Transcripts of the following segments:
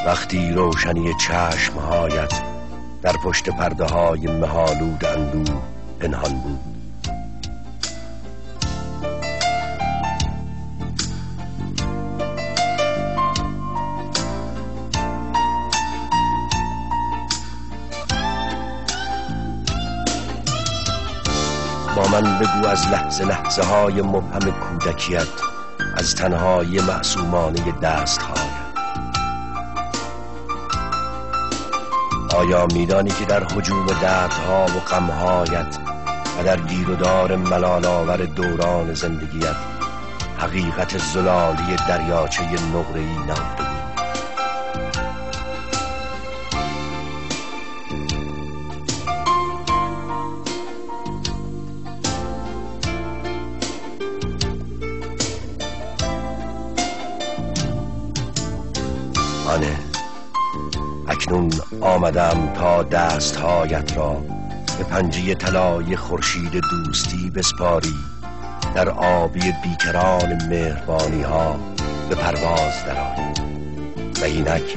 وقتی روشنی چشمهایت در پشت پرده های مه‌آلود اندوه پنهان بود. با من بگو از لحظه لحظه های مبهم کودکیت، از تنهایی معصومانه دستهایت. آیا میدانی که در هجوم دردها و غمهایت و در گیر و دار ملال آور دوران زندگیت حقیقت زلالی دریاچه نقره‌ای نهفته بود؟ آنه اکنون آمدم تا دستهایت را به پنجه طلای خورشید دوستی بسپاری، در آبی بیکران مهربانی ها به پرواز درآی و اینک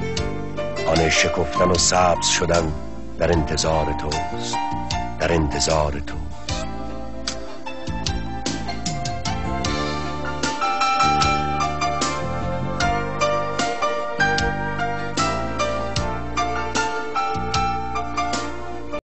آن شکفتن و سبز شدن در انتظار توست، در انتظار تو.